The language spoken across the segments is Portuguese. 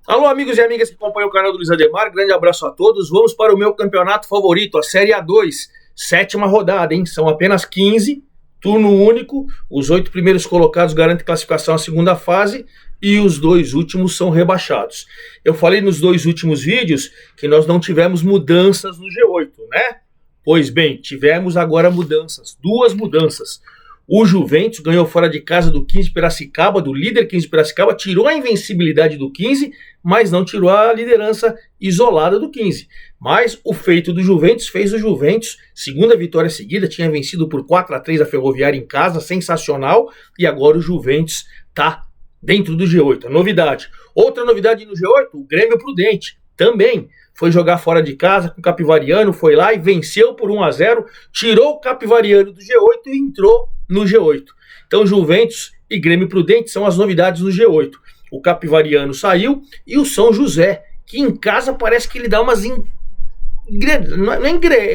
Alô, amigos e amigas que acompanham o canal do Luiz Ademar, grande abraço a todos. Vamos para o meu campeonato favorito, a Série A2, sétima rodada, hein? São apenas 15, turno único. Os 8 primeiros colocados garantem classificação à segunda fase e os 2 últimos são rebaixados. Eu falei nos 2 últimos vídeos que nós não tivemos mudanças no G8, né? Pois bem, tivemos agora mudanças, 2 mudanças. O Juventus ganhou fora de casa do 15 Piracicaba, do líder 15 Piracicaba, tirou a invencibilidade do 15, mas não tirou a liderança isolada do 15. Mas o feito do Juventus fez o Juventus, segunda vitória seguida, tinha vencido por 4-3 a Ferroviária em casa, sensacional, e agora o Juventus está dentro do G8, a novidade. Outra novidade no G8, o Grêmio Prudente, também foi jogar fora de casa com o Capivariano, foi lá e venceu por 1-0, tirou o Capivariano do G8 e entrou no G8. Então Juventus e Grêmio Prudente são as novidades no G8. O Capivariano saiu e o São José, que em casa parece que ele dá umas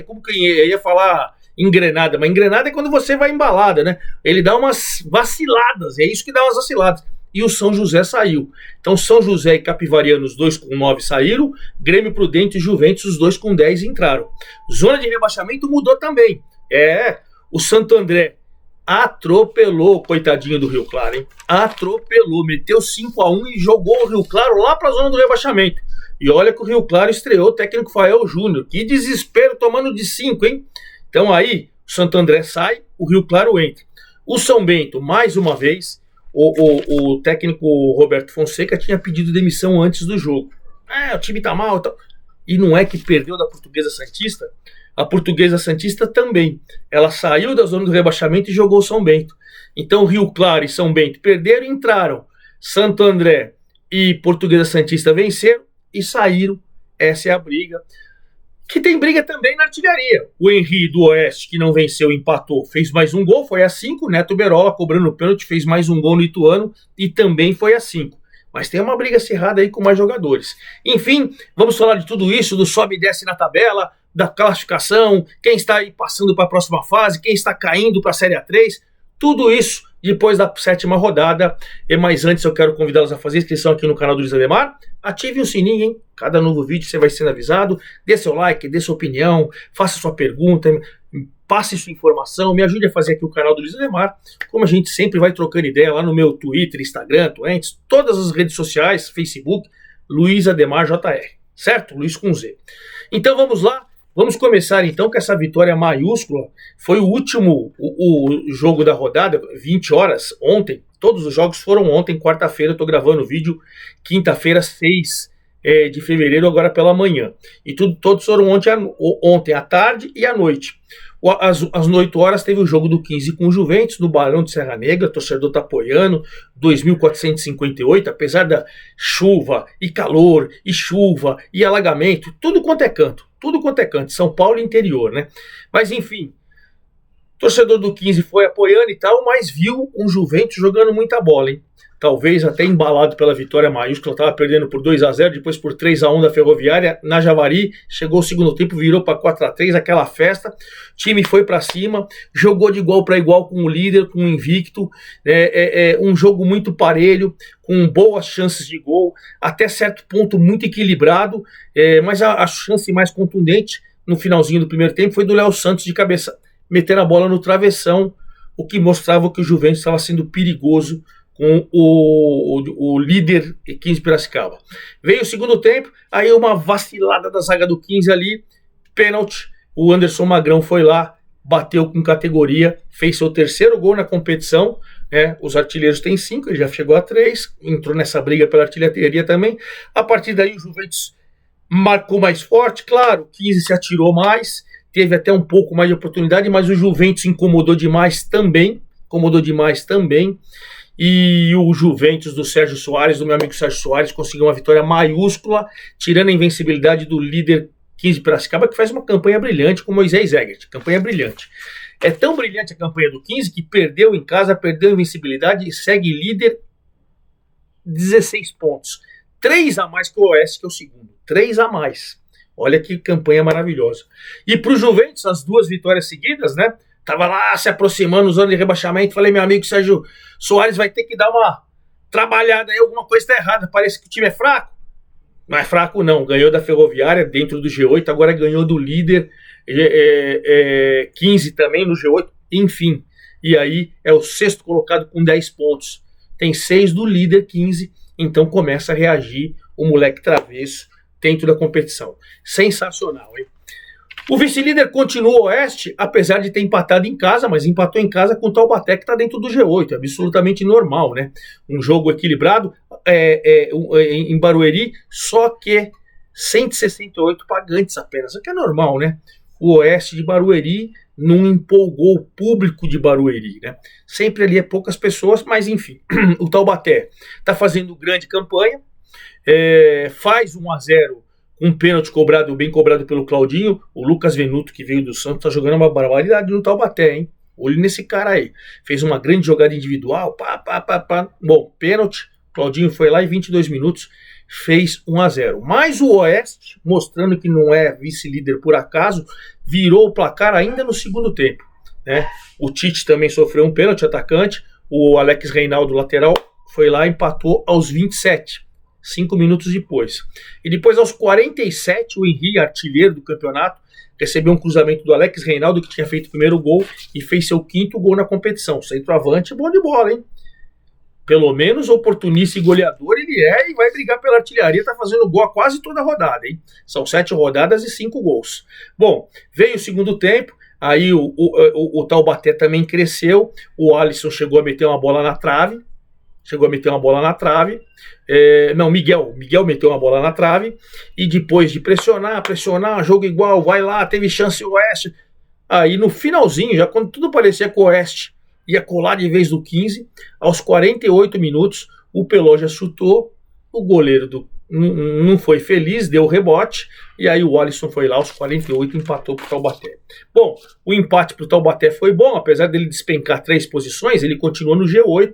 como que eu ia falar engrenada, mas engrenada é quando você vai embalada, né? Ele dá umas vaciladas, é isso que dá umas vaciladas. E o São José saiu. Então São José e Capivariano, os 2 com 9 saíram, Grêmio Prudente e Juventus, os 2 com 10 entraram. Zona de rebaixamento mudou também. O Santo André atropelou, coitadinho do Rio Claro, hein? Atropelou, meteu 5-1 e jogou o Rio Claro lá para a zona do rebaixamento. E olha que o Rio Claro estreou o técnico Fael Júnior. Que desespero, tomando de 5, hein? Então aí, o Santo André sai, o Rio Claro entra. O São Bento, mais uma vez, o técnico Roberto Fonseca tinha pedido demissão antes do jogo. O time tá mal e tal. E não é que perdeu da Portuguesa Santista? A Portuguesa Santista também. Ela saiu da zona do rebaixamento e jogou o São Bento. Então Rio Claro e São Bento perderam e entraram. Santo André e Portuguesa Santista venceram e saíram. Essa é a briga. Que tem briga também na artilharia. O Henry do Oeste, que não venceu, empatou, fez mais um gol, foi a 5. Neto Berola, cobrando o pênalti, fez mais um gol no Ituano e também foi a 5. Mas tem uma briga acirrada aí com mais jogadores. Enfim, vamos falar de tudo isso, do sobe e desce na tabela, da classificação, quem está aí passando para a próxima fase, quem está caindo para a Série A3, tudo isso depois da 7ª rodada. Mas antes eu quero convidá-los a fazer inscrição aqui no canal do Luiz Ademar. Ative o sininho, hein? Cada novo vídeo você vai sendo avisado. Dê seu like, dê sua opinião, faça sua pergunta, passe sua informação, me ajude a fazer aqui o canal do Luiz Ademar. Como a gente sempre vai trocando ideia lá no meu Twitter, Instagram, Twentes, todas as redes sociais, Facebook, Luiz Ademar JR, certo? Luiz com Z. Então vamos lá. Vamos começar então com essa vitória maiúscula. Foi o último o jogo da rodada, 20 horas, ontem. Todos os jogos foram ontem, quarta-feira. Eu estou gravando o vídeo, quinta-feira, 6 de fevereiro, agora pela manhã. E todos foram ontem à tarde e à noite. Às 8 horas teve o jogo do 15 com o Juventus, no Barão de Serra Negra. O torcedor está apoiando, 2.458, apesar da chuva e calor, e chuva e alagamento, tudo quanto é canto. Tudo quanto é canto, São Paulo interior, né? Mas enfim, torcedor do 15 foi apoiando e tal, mas viu um Juventus jogando muita bola, hein? Talvez até embalado pela vitória maiúscula, estava perdendo por 2-0, depois por 3-1 da Ferroviária, na Javari, chegou o segundo tempo, virou para 4-3, aquela festa, o time foi para cima, jogou de igual para igual com o líder, com o invicto, um jogo muito parelho, com boas chances de gol, até certo ponto muito equilibrado, mas a chance mais contundente no finalzinho do primeiro tempo foi do Léo Santos de cabeça, metendo a bola no travessão, o que mostrava que o Juventus estava sendo perigoso com o líder 15 Piracicaba. Veio o segundo tempo, aí uma vacilada da zaga do 15 ali, pênalti, o Anderson Magrão foi lá, bateu com categoria, fez seu terceiro gol na competição, né? Os artilheiros têm 5, ele já chegou a 3, entrou nessa briga pela artilharia também. A partir daí o Juventus marcou mais forte, claro, o 15 se atirou mais, teve até um pouco mais de oportunidade, mas o Juventus incomodou demais também, e o Juventus do Sérgio Soares, do meu amigo Sérgio Soares, conseguiu uma vitória maiúscula, tirando a invencibilidade do líder 15 Piracicaba, que faz uma campanha brilhante com Moisés Egert, campanha brilhante. É tão brilhante a campanha do 15 que perdeu em casa, perdeu a invencibilidade e segue líder 16 pontos. 3 a mais que o Oeste, que é o segundo. 3 a mais. Olha que campanha maravilhosa. E para o Juventus, as 2 vitórias seguidas, né? Tava lá se aproximando, zona de rebaixamento. Falei, meu amigo Sérgio Soares vai ter que dar uma trabalhada aí, alguma coisa está errada. Parece que o time é fraco. Não é fraco não, ganhou da Ferroviária dentro do G8, agora ganhou do líder 15 também no G8, enfim. E aí é o sexto colocado com 10 pontos. Tem 6 do líder, 15, então começa a reagir o moleque travesso dentro da competição. Sensacional, hein? O vice-líder continua o Oeste, apesar de ter empatado em casa, mas empatou em casa com o Taubaté, que está dentro do G8, absolutamente normal, né? Um jogo equilibrado em Barueri, só que 168 pagantes apenas, o que é normal, né? O Oeste de Barueri não empolgou o público de Barueri, né? Sempre ali é poucas pessoas, mas enfim, o Taubaté está fazendo grande campanha, faz 1-0, um pênalti cobrado, bem cobrado pelo Claudinho. O Lucas Venuto, que veio do Santos, tá jogando uma barbaridade no Taubaté, hein? Olho nesse cara aí. Fez uma grande jogada individual. Bom, pênalti. Claudinho foi lá e 22 minutos fez 1-0. Mas o Oeste, mostrando que não é vice-líder por acaso, virou o placar ainda no segundo tempo, né? O Tite também sofreu um pênalti, atacante. O Alex Reinaldo, lateral, foi lá e empatou aos 27. 5 minutos depois. E depois, aos 47, o Henry, artilheiro do campeonato, recebeu um cruzamento do Alex Reinaldo, que tinha feito o primeiro gol e fez seu 5º gol na competição. Centroavante, bom de bola, hein? Pelo menos oportunista e goleador ele é, e vai brigar pela artilharia, tá fazendo gol a quase toda a rodada, hein? São 7 rodadas e 5 gols. Bom, veio o segundo tempo, aí o Taubaté também cresceu, o Alisson chegou a meter uma bola na trave, Miguel meteu uma bola na trave, e depois de pressionar, jogo igual, vai lá, teve chance o Oeste. Aí no finalzinho, já quando tudo parecia que o Oeste ia colar de vez do 15, aos 48 minutos, o Peloja chutou, o goleiro não foi feliz, deu rebote, e aí o Alisson foi lá aos 48 e empatou pro Taubaté. Bom, o empate pro Taubaté foi bom, apesar dele despencar 3 posições, ele continuou no G8,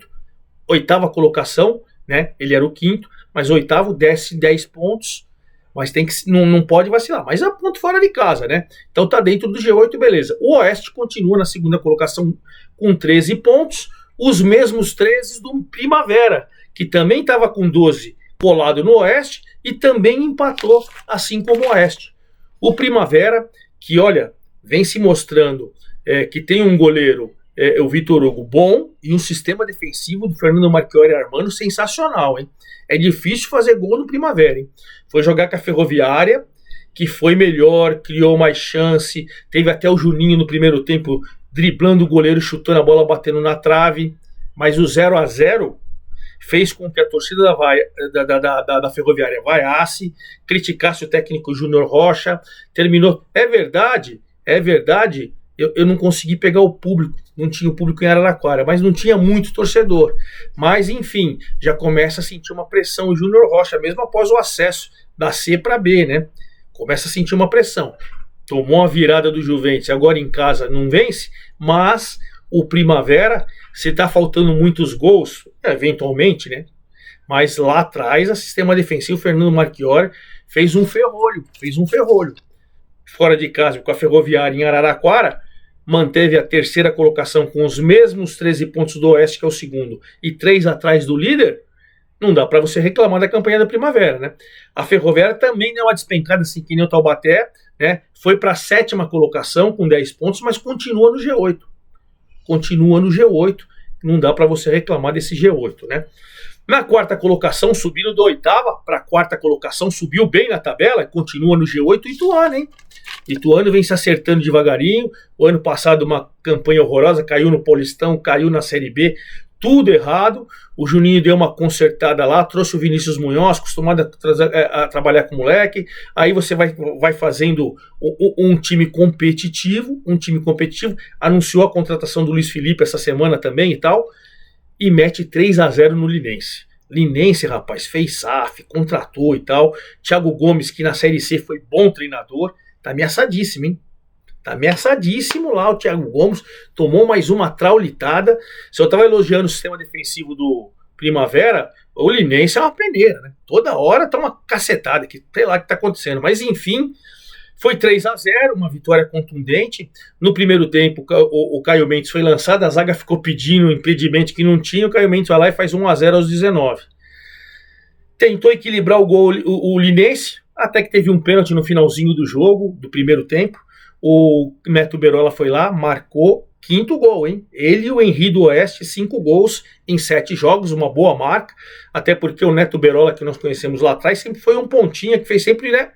8ª colocação, né? Ele era o 5º, mas 8º desce 10 pontos, mas não pode vacilar. Mas é ponto fora de casa, né? Então tá dentro do G8, beleza. O Oeste continua na 2ª colocação com 13 pontos, os mesmos 13 do Primavera, que também estava com 12 colado no Oeste e também empatou, assim como o Oeste. O Primavera, que olha, vem se mostrando que tem um goleiro, o Vitor Hugo, bom, e um sistema defensivo do Fernando Marchiori Armando sensacional, hein? É difícil fazer gol no Primavera, hein? Foi jogar com a Ferroviária, que foi melhor, criou mais chance, teve até o Juninho no primeiro tempo driblando o goleiro, chutando a bola, batendo na trave, mas o 0-0 fez com que a torcida da Ferroviária vaiasse, criticasse o técnico Júnior Rocha, terminou. É verdade, eu não consegui pegar o público, não tinha o público em Araraquara, mas não tinha muito torcedor. Mas, enfim, já começa a sentir uma pressão o Júnior Rocha, mesmo após o acesso da C para B, né? Começa a sentir uma pressão. Tomou uma virada do Juventus, agora em casa não vence, mas o Primavera, se tá faltando muitos gols, eventualmente, né? Mas lá atrás, o sistema defensivo, Fernando Marchiori fez um ferrolho. Fora de casa, com a Ferroviária em Araraquara, manteve a 3ª colocação com os mesmos 13 pontos do Oeste, que é o 2º, e 3 atrás do líder. Não dá para você reclamar da campanha da Primavera, né? A Ferroviária também deu uma despencada, assim que nem o Taubaté, né? Foi para a 7ª colocação com 10 pontos, mas continua no G8. Não dá para você reclamar desse G8, né? Na 4ª colocação, subindo da 8ª para a 4ª colocação, subiu bem na tabela, continua no G8, o Ituano, hein? Ituano vem se acertando devagarinho. O ano passado uma campanha horrorosa, caiu no Paulistão, caiu na Série B, tudo errado. O Juninho deu uma consertada lá, trouxe o Vinícius Munhoz, acostumado a trabalhar com moleque. Aí você vai fazendo um time competitivo, anunciou a contratação do Luiz Felipe essa semana também e tal, e mete 3-0 no Linense. Linense, rapaz, fez SAF, contratou e tal. Thiago Gomes, que na Série C foi bom treinador, tá ameaçadíssimo, hein? Tá ameaçadíssimo lá o Thiago Gomes, tomou mais uma traulitada. Se eu tava elogiando o sistema defensivo do Primavera, o Linense é uma peneira, né? Toda hora tá uma cacetada aqui, sei lá o que tá acontecendo. Mas enfim, foi 3-0, uma vitória contundente. No primeiro tempo, o Caio Mendes foi lançado, a zaga ficou pedindo impedimento que não tinha, o Caio Mendes vai lá e faz 1-0 aos 19. tentou equilibrar o Linense, até que teve um pênalti no finalzinho do jogo, do primeiro tempo. O Neto Berola foi lá, marcou, quinto gol, hein? Ele e o Henry do Oeste, 5 gols em 7 jogos, uma boa marca, até porque o Neto Berola, que nós conhecemos lá atrás, sempre foi um pontinha que fez sempre, né,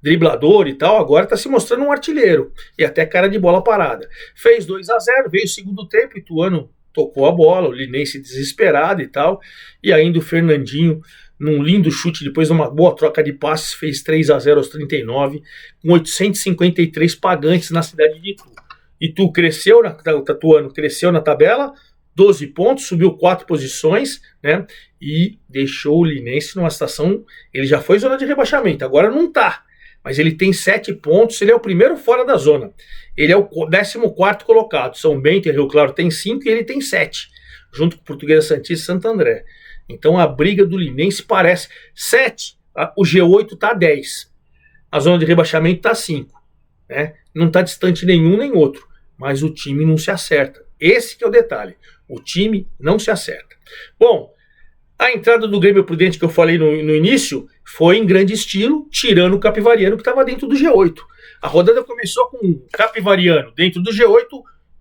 driblador e tal, agora está se mostrando um artilheiro, e até cara de bola parada. Fez 2-0, veio o segundo tempo, Ituano tocou a bola, o Linense desesperado e tal, e ainda o Fernandinho, num lindo chute, depois de uma boa troca de passes, fez 3-0 aos 39, com 853 pagantes na cidade de Itu. Itu cresceu, Ituano cresceu na tabela, 12 pontos, subiu 4 posições, né, e deixou o Linense numa situação, ele já foi zona de rebaixamento, agora não tá, mas ele tem 7 pontos, ele é o primeiro fora da zona, ele é o 14º colocado, São Bento e Rio Claro tem 5 e ele tem 7, junto com Portuguesa Santista e Santo André. Então a briga do Linense parece 7, o G8 tá 10, a zona de rebaixamento tá 5, né, não tá distante nenhum nem outro, mas o time não se acerta, esse que é o detalhe, o time não se acerta. Bom, a entrada do Grêmio Prudente que eu falei no início foi em grande estilo, tirando o Capivariano que estava dentro do G8. A rodada começou com o Capivariano dentro do G8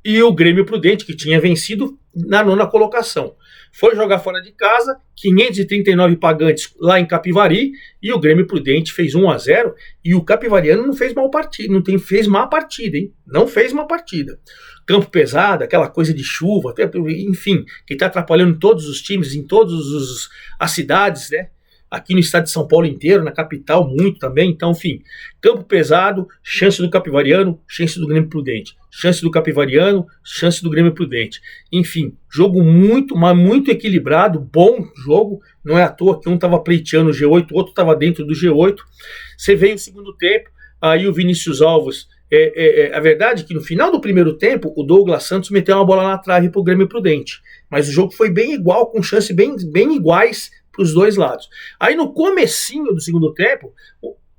e o Grêmio Prudente, que tinha vencido na 9ª colocação. Foi jogar fora de casa, 539 pagantes lá em Capivari, e o Grêmio Prudente fez 1-0, e o Capivariano não fez mal partida, fez má partida, hein? Não fez má partida. Campo pesado, aquela coisa de chuva, enfim, que está atrapalhando todos os times, em todas as cidades, né? Aqui no estado de São Paulo inteiro, na capital, muito também. Então, enfim, campo pesado, chance do Capivariano, chance do Grêmio Prudente. Chance do Capivariano, chance do Grêmio Prudente. Enfim, jogo muito, mas muito equilibrado, bom jogo. Não é à toa que um estava pleiteando o G8, o outro estava dentro do G8. Você veio o segundo tempo, aí o Vinícius Alves. A verdade é que no final do primeiro tempo, o Douglas Santos meteu uma bola na trave para o Grêmio Prudente. Mas o jogo foi bem igual, com chances bem iguais para os dois lados. Aí no comecinho do segundo tempo,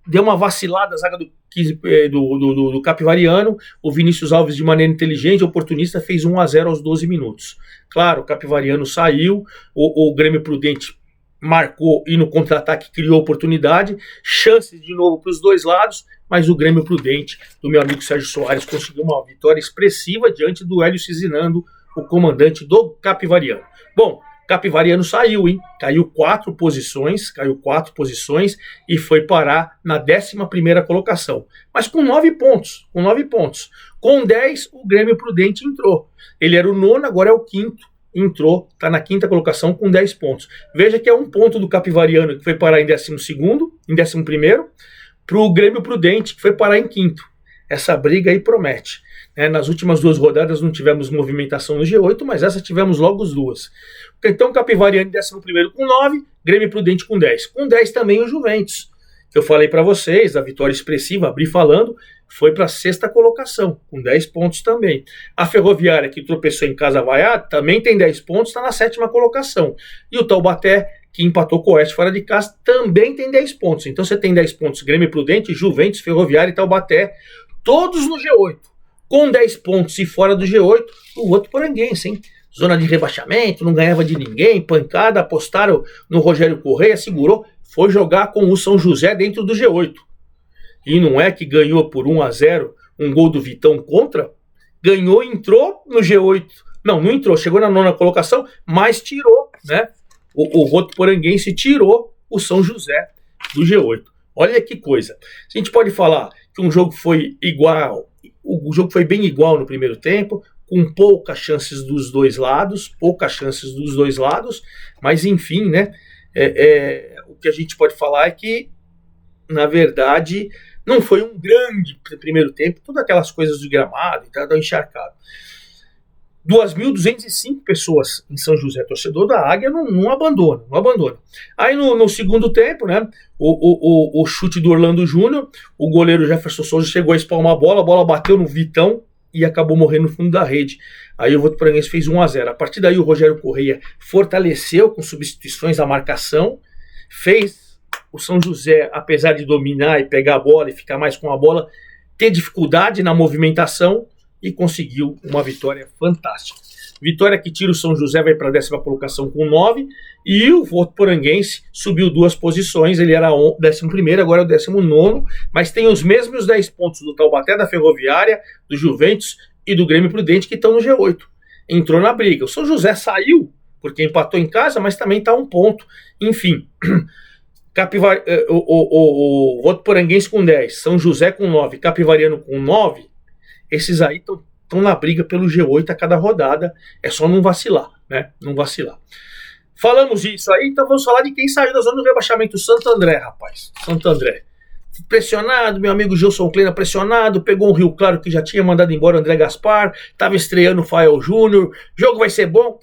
deu uma vacilada a zaga do Capivariano, o Vinícius Alves de maneira inteligente, oportunista, fez 1-0 aos 12 minutos. Claro, o Capivariano saiu, o Grêmio Prudente marcou e no contra-ataque criou oportunidade, chances de novo para os dois lados, mas o Grêmio Prudente, do meu amigo Sérgio Soares, conseguiu uma vitória expressiva diante do Hélio Cizinando, o comandante do Capivariano. Bom, Capivariano saiu, hein? Caiu 4 posições e foi parar na 11ª colocação. Mas com 9 pontos, Com 10, o Grêmio Prudente entrou. Ele era o 9º, agora é o 5º. Entrou, está na 5ª colocação com 10 pontos. Veja que é 1 ponto do Capivariano, que foi parar em 12º, em 11º, para o Grêmio Prudente, que foi parar em 5º. Essa briga aí promete. Nas últimas 2 rodadas não tivemos movimentação no G8, mas essa tivemos logo as 2. Então, Capivariano em 11º com 9, Grêmio Prudente com 10. Com 10 também o Juventus. Eu falei para vocês, a vitória expressiva, abri falando, foi para a 6ª colocação, com 10 pontos também. A Ferroviária, que tropeçou em Casa Vaiada, também tem 10 pontos, está na 7ª colocação. E o Taubaté, que empatou com o Oeste fora de casa, também tem 10 pontos. Então você tem 10 pontos, Grêmio Prudente, Juventus, Ferroviária e Taubaté, todos no G8. Com 10 pontos e fora do G8, o outro poranguense, hein? Zona de rebaixamento, não ganhava de ninguém, pancada, apostaram no Rogério Correia, segurou, foi jogar com o São José dentro do G8. E não é que ganhou por 1-0, um gol do Vitão contra, ganhou e entrou no G8. Não entrou, chegou na 9ª colocação, mas tirou, né? O Votuporanguense tirou o São José do G8. Olha que coisa. A gente pode falar que um jogo foi igual, o jogo foi bem igual no primeiro tempo, com poucas chances dos dois lados, mas enfim, né? O que a gente pode falar é que, na verdade, não foi um grande primeiro tempo, todas aquelas coisas de gramado e tal, encharcado. 2.205 pessoas em São José, torcedor da Águia, não abandona. Aí no segundo tempo, né, o chute do Orlando Júnior, o goleiro Jefferson Souza chegou a espalmar a bola bateu no Vitão e acabou morrendo no fundo da rede. Aí o Votuporanguense fez 1-0. A partir daí o Rogério Correia fortaleceu com substituições a marcação, fez o São José, apesar de dominar e pegar a bola e ficar mais com a bola, ter dificuldade na movimentação e conseguiu uma vitória fantástica. Vitória que tira o São José, vai para a 10ª colocação com 9, e o Votuporanguense subiu 2 posições, ele era o 11º, agora é o 19º, mas tem os mesmos 10 pontos do Taubaté, da Ferroviária, do Juventus e do Grêmio Prudente, que estão no G8. Entrou na briga. O São José saiu, porque empatou em casa, mas também está a 1 ponto. Enfim, o Votuporanguense com 10, São José com 9, Capivariano com 9, esses aí estão na briga pelo G8 a cada rodada, é só não vacilar, né? Não vacilar. Falamos isso aí, então vamos falar de quem saiu da zona do rebaixamento, Santo André, rapaz. Santo André. Pressionado, meu amigo Gilson Kleina pressionado, pegou um Rio Claro que já tinha mandado embora o André Gaspar, estava estreando o Fael Júnior, jogo vai ser bom?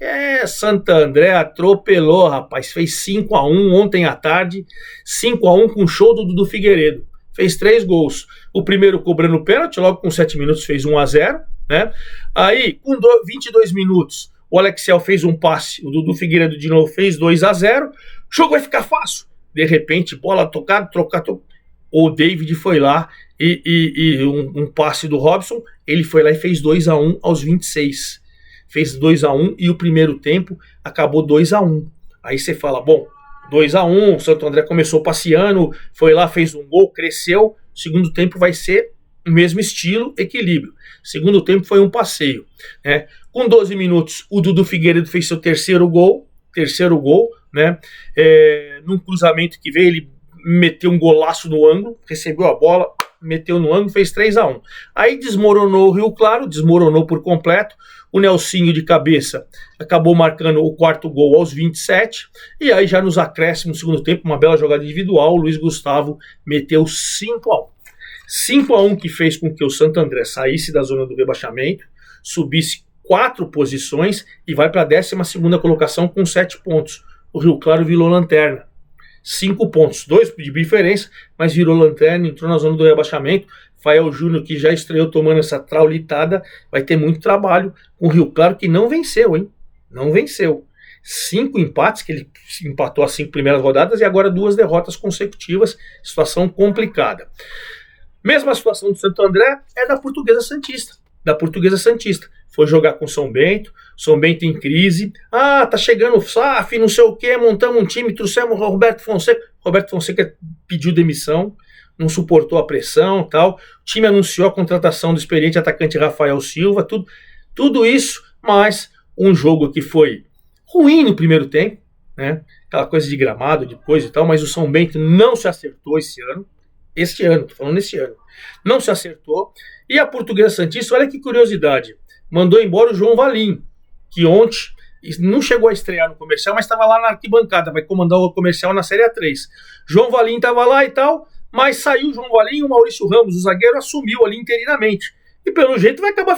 Santo André atropelou, rapaz, fez 5-1 ontem à tarde, 5-1 com o show do Dudu Figueiredo, fez 3 gols, o primeiro cobrando pênalti, logo com 7 minutos fez 1-0, né? Aí, com 22 minutos, o Alexel fez um passe, o Dudu Figueiredo de novo fez 2-0, o jogo vai ficar fácil, de repente, bola tocada, o David foi lá e um passe do Robson, ele foi lá e fez 2-1 aos 26. Fez 2-1 e o primeiro tempo acabou 2-1. Aí você fala, bom, 2-1, o Santo André começou passeando, foi lá, fez um gol, cresceu. Segundo tempo vai ser o mesmo estilo, equilíbrio. Segundo tempo foi um passeio, né? Com 12 minutos, o Dudu Figueiredo fez seu terceiro gol, né? Num cruzamento que veio, ele meteu um golaço no ângulo, recebeu a bola, meteu no ângulo, fez 3-1. Aí desmoronou o Rio Claro, desmoronou por completo. O Nelsinho de cabeça acabou marcando o 4º gol aos 27. E aí já nos acréscimos no segundo tempo, uma bela jogada individual, o Luiz Gustavo meteu 5-1. 5-1 que fez com que o Santo André saísse da zona do rebaixamento, subisse 4 posições e vai para a 12ª colocação com 7 pontos. O Rio Claro virou lanterna. 5 pontos, 2 de diferença, mas virou lanterna, entrou na zona do rebaixamento. Fael Júnior, que já estreou tomando essa traulitada, vai ter muito trabalho com o Rio Claro, que não venceu, hein? Não venceu. 5 empates, que ele empatou as 5 primeiras rodadas, e agora 2 derrotas consecutivas, situação complicada. Mesma situação do Santo André é da Portuguesa Santista. Foi jogar com São Bento em crise. Tá chegando o SAF, não sei o que, montamos um time, trouxemos o Roberto Fonseca pediu demissão, não suportou a pressão e tal. O time anunciou a contratação do experiente atacante Rafael Silva, tudo isso, mas um jogo que foi ruim no primeiro tempo, né? Aquela coisa de gramado, de coisa e tal, mas o São Bento não se acertou esse ano, não se acertou. E a Portuguesa Santista, olha que curiosidade, mandou embora o João Valim, que ontem não chegou a estrear no comercial, mas estava lá na arquibancada, vai comandar o comercial na Série A3. João Valim estava lá e tal, mas saiu o João Valim, o Maurício Ramos, o zagueiro, assumiu ali interinamente. E pelo jeito vai acabar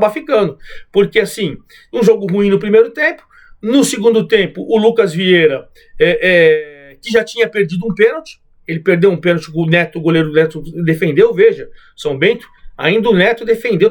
ficando. Porque assim, um jogo ruim no primeiro tempo, no segundo tempo o Lucas Vieira, que já tinha perdido um pênalti, ele perdeu um pênalti, o goleiro Neto defendeu, veja, São Bento, ainda o Neto defendeu,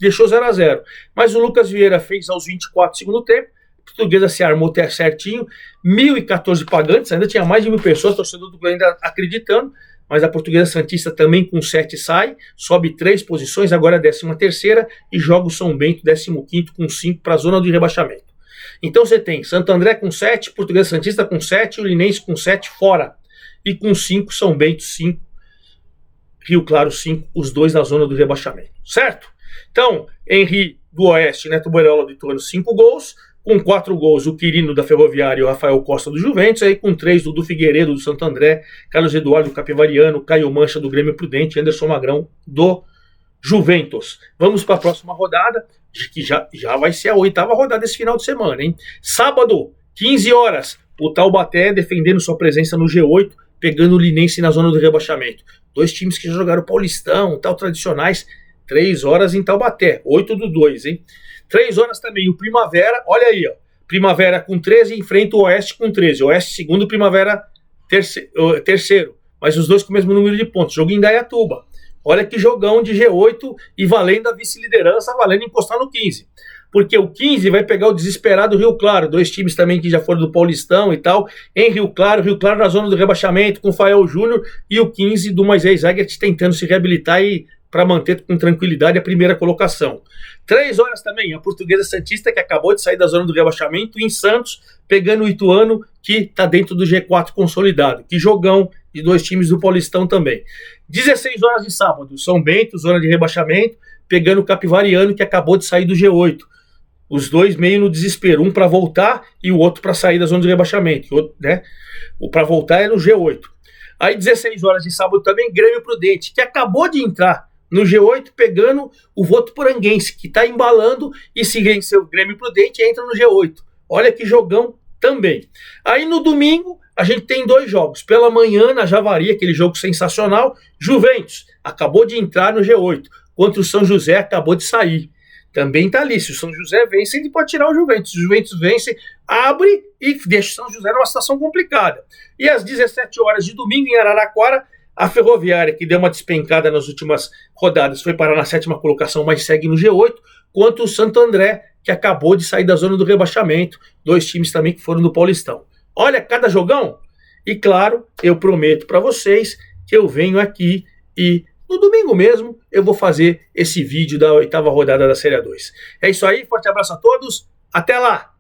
deixou 0-0. Mas o Lucas Vieira fez aos 24 do segundo tempo, a Portuguesa se armou até certinho, 1.014 pagantes, ainda tinha mais de 1.000 pessoas, torcedor do Grêmio ainda acreditando, mas a Portuguesa Santista também com 7 sai, sobe 3 posições, agora é 13ª, e joga o São Bento 15º com 5 para a zona de rebaixamento. Então você tem Santo André com 7, Portuguesa Santista com 7, o Linense com 7 fora, e com 5, São Bento 5, Rio Claro 5, os dois na zona do rebaixamento, certo? Então, Henri do Oeste, Neto Boirola do Ituano, 5 gols, com 4 gols o Quirino da Ferroviária e o Rafael Costa do Juventus, aí com 3 do Figueiredo do Santo André, Carlos Eduardo do Capivariano, Caio Mancha do Grêmio Prudente, Anderson Magrão do Juventus. Vamos para a próxima rodada, que já vai ser a 8ª rodada desse final de semana, hein? Sábado, 15 horas, o Taubaté defendendo sua presença no G8, pegando o Linense na zona do rebaixamento. 2 times que já jogaram Paulistão, tal, tradicionais. 3 horas em Taubaté, 8/2, hein? 3 horas também o Primavera, olha aí, ó. Primavera com 13 enfrenta o Oeste com 13. Oeste segundo, Primavera terceiro. Mas os dois com o mesmo número de pontos. Jogo em Indaiatuba. Olha que jogão de G8 e valendo a vice-liderança, valendo encostar no 15. Porque o 15 vai pegar o desesperado Rio Claro, 2 times também que já foram do Paulistão e tal, em Rio Claro na zona do rebaixamento com o Fael Júnior e o 15 do Moisés Egert tentando se reabilitar e para manter com tranquilidade a primeira colocação. 3 horas também, a Portuguesa Santista, que acabou de sair da zona do rebaixamento, em Santos, pegando o Ituano, que está dentro do G4 consolidado. Que jogão de 2 times do Paulistão também. 16 horas de sábado, São Bento, zona de rebaixamento, pegando o Capivariano, que acabou de sair do G8. Os dois meio no desespero, um para voltar e o outro para sair da zona de rebaixamento. O para voltar é no G8. Aí 16 horas de sábado também, Grêmio Prudente, que acabou de entrar no G8, pegando o Votuporanguense, que está embalando, e se vencer o Grêmio Prudente, entra no G8. Olha que jogão também. Aí no domingo, a gente tem 2 jogos. Pela manhã, na Javari, aquele jogo sensacional, Juventus, acabou de entrar no G8, contra o São José, acabou de sair. Também está ali, se o São José vence, ele pode tirar o Juventus. Se o Juventus vence, abre e deixa o São José numa situação complicada. E às 17 horas de domingo, em Araraquara, a Ferroviária, que deu uma despencada nas últimas rodadas, foi parar na 7ª colocação, mas segue no G8, quanto o Santo André, que acabou de sair da zona do rebaixamento. 2 times também que foram do Paulistão. Olha, cada jogão. E claro, eu prometo para vocês que eu venho aqui e no domingo mesmo eu vou fazer esse vídeo da 8ª rodada da Série A2. É isso aí, forte abraço a todos, até lá!